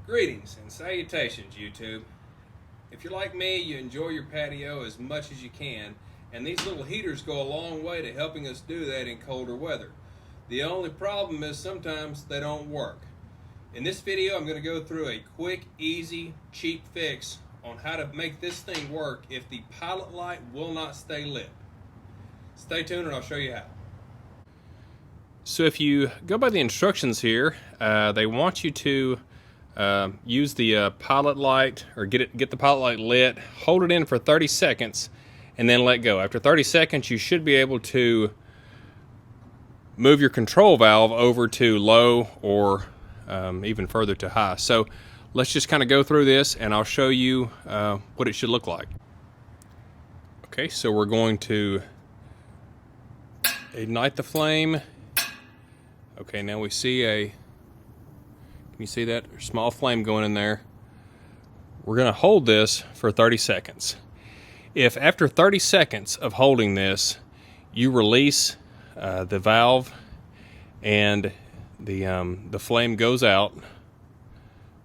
Greetings and salutations, YouTube. If you're like me, you enjoy your patio as much as you can, and these little heaters go a long way to helping us do that in colder weather. The only problem is sometimes they don't work. In this video, I'm going to go through a quick, easy, cheap fix on how to make this thing work if the pilot light will not stay lit. Stay tuned and I'll show you how. So if you go by the instructions here, they want you to use the pilot light, or get the pilot light lit, hold it in for 30 seconds, and then let go. After 30 seconds, you should be able to move your control valve over to low or even further to high. So let's just kind of go through this and I'll show you what it should look like. Okay, so we're going to ignite the flame. Okay, now we see can you see that? There's a small flame going in there. We're going to hold this for 30 seconds. If after 30 seconds of holding this, you release the valve and the flame goes out,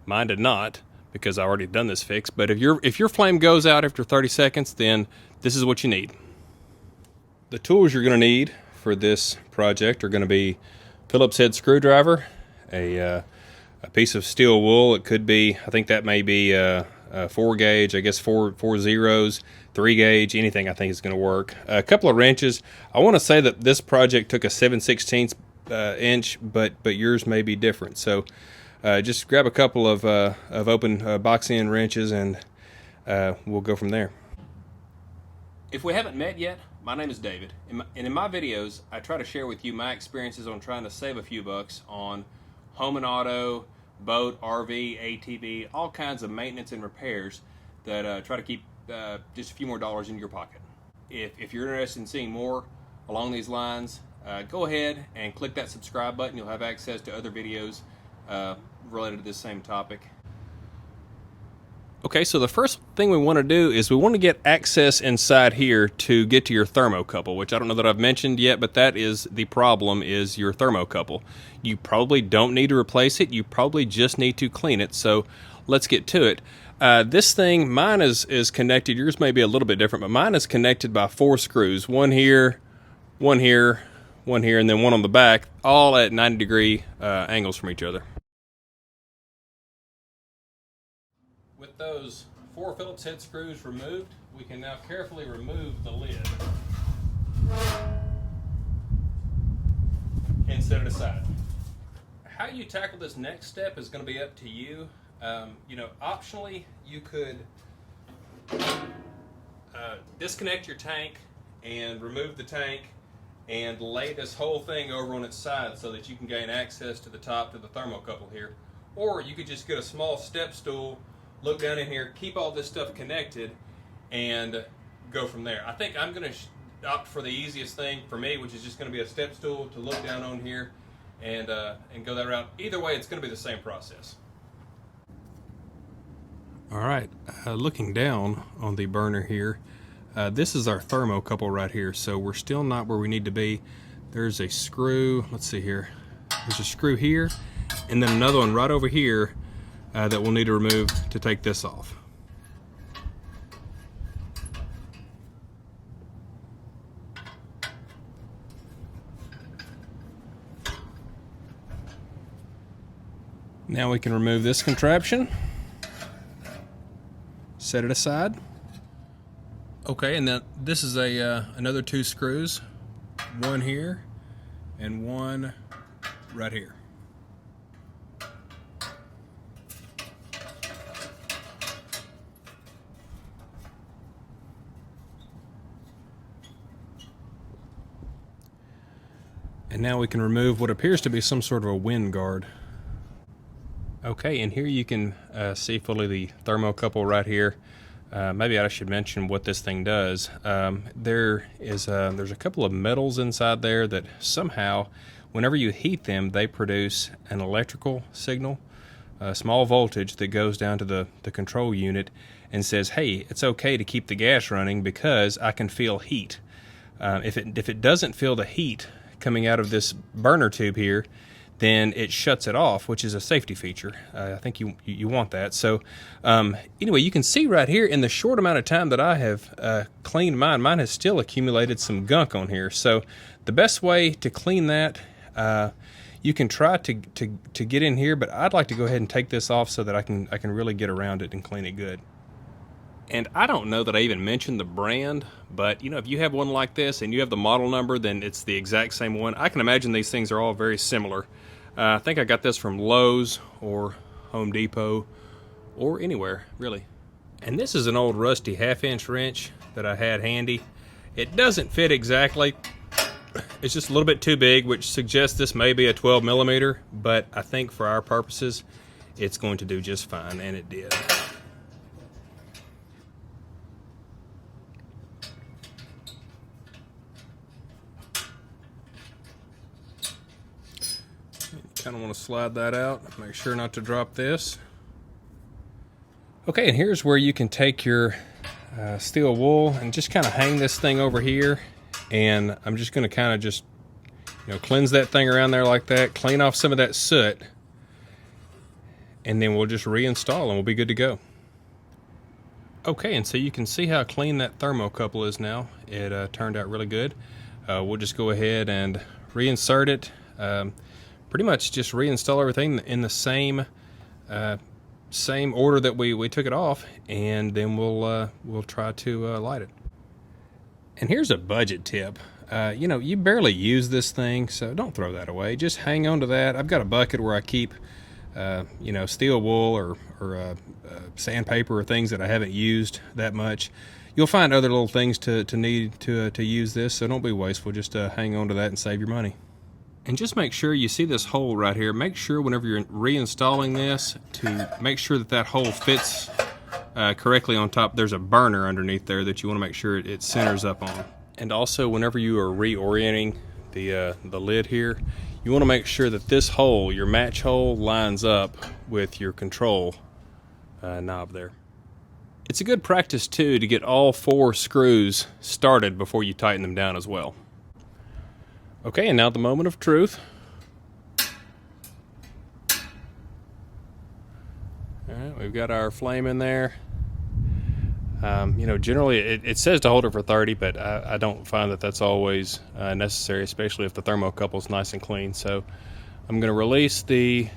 mine did not because I already done this fix, but if your flame goes out after 30 seconds, then this is what you need. The tools you're going to need for this project are going to be Phillips head screwdriver, a piece of steel wool. It could be, I think that may be a 4 gauge, I guess four zeros, 3 gauge, anything I think is going to work. A couple of wrenches. I want to say that this project took a 7/16 inch, but yours may be different. So just grab a couple of open box end wrenches and we'll go from there. If we haven't met yet, my name is David, and in my videos I try to share with you my experiences on trying to save a few bucks on home and auto, boat, RV, ATV, all kinds of maintenance and repairs that try to keep just a few more dollars in your pocket. If you're interested in seeing more along these lines, go ahead and click that subscribe button. You'll have access to other videos related to this same topic. Okay, so the first thing we want to do is we want to get access inside here to get to your thermocouple, which I don't know that I've mentioned yet, but that is the problem, is your thermocouple. You probably don't need to replace it. You probably just need to clean it. So let's get to it. This thing, mine is connected. Yours may be a little bit different, but mine is connected by 4 screws. One here, one here, one here, and then one on the back, all at 90-degree angles from each other. With those 4 Phillips head screws removed, we can now carefully remove the lid and set it aside. How you tackle this next step is going to be up to you. Optionally, you could disconnect your tank and remove the tank and lay this whole thing over on its side so that you can gain access to the top to the thermocouple here. Or you could just get a small step stool, look down in here, keep all this stuff connected, and go from there. I think I'm going to opt for the easiest thing for me, which is just going to be a step stool to look down on here and go that route. Either way, it's going to be the same process. All right, looking down on the burner here, this is our thermocouple right here, so we're still not where we need to be. There's a screw, let's see here, there's a screw here, and then another one right over here that we'll need to remove to take this off. Now we can remove this contraption, set it aside. Okay, and then this is another 2 screws, one here and one right here. And now we can remove what appears to be some sort of a wind guard. Okay, and here you can see fully the thermocouple right here. Maybe I should mention what this thing does. There's a couple of metals inside there that somehow, whenever you heat them, they produce an electrical signal, a small voltage that goes down to the control unit and says, hey, it's okay to keep the gas running because I can feel heat. If it doesn't feel the heat coming out of this burner tube here, then it shuts it off, which is a safety feature. I think you want that. So anyway, you can see right here in the short amount of time that I have cleaned mine has still accumulated some gunk on here. So the best way to clean that, you can try to get in here, but I'd like to go ahead and take this off so that I can really get around it and clean it good. And I don't know that I even mentioned the brand, but if you have one like this and you have the model number, then it's the exact same one. I can imagine these things are all very similar. I think I got this from Lowe's or Home Depot or anywhere, really. And this is an old rusty 1/2-inch wrench that I had handy. It doesn't fit exactly. It's just a little bit too big, which suggests this may be a 12 millimeter, but I think for our purposes, it's going to do just fine, and it did. Kind of want to slide that out, make sure not to drop this. Okay, and here's where you can take your steel wool and just kind of hang this thing over here, and I'm just going to kind of just cleanse that thing around there like that, clean off some of that soot, and then we'll just reinstall and we'll be good to go. Okay, and so you can see how clean that thermocouple is now. It turned out really good. We'll just go ahead and reinsert it. Pretty much just reinstall everything in the same order that we took it off, and then we'll try to light it. And here's a budget tip. You barely use this thing, so don't throw that away. Just hang on to that. I've got a bucket where I keep steel wool or sandpaper or things that I haven't used that much. You'll find other little things to need to use this, so don't be wasteful. Just hang on to that and save your money. And just make sure you see this hole right here. Make sure whenever you're reinstalling this to make sure that hole fits correctly on top. There's a burner underneath there that you want to make sure it centers up on. And also whenever you are reorienting the lid here, you want to make sure that this hole, your match hole, lines up with your control knob there. It's a good practice too to get all 4 screws started before you tighten them down as well. Okay, and now the moment of truth. All right, we've got our flame in there. Generally it says to hold it for 30, but I don't find that that's always necessary, especially if the thermocouple is nice and clean. So I'm going to release the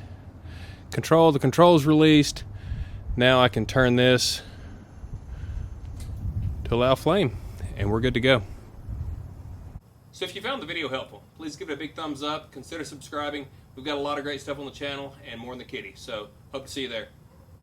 control. The control's released. Now I can turn this to allow flame, and we're good to go. So if you found the video helpful, please give it a big thumbs up, consider subscribing. We've got a lot of great stuff on the channel and more in the kitty, so hope to see you there.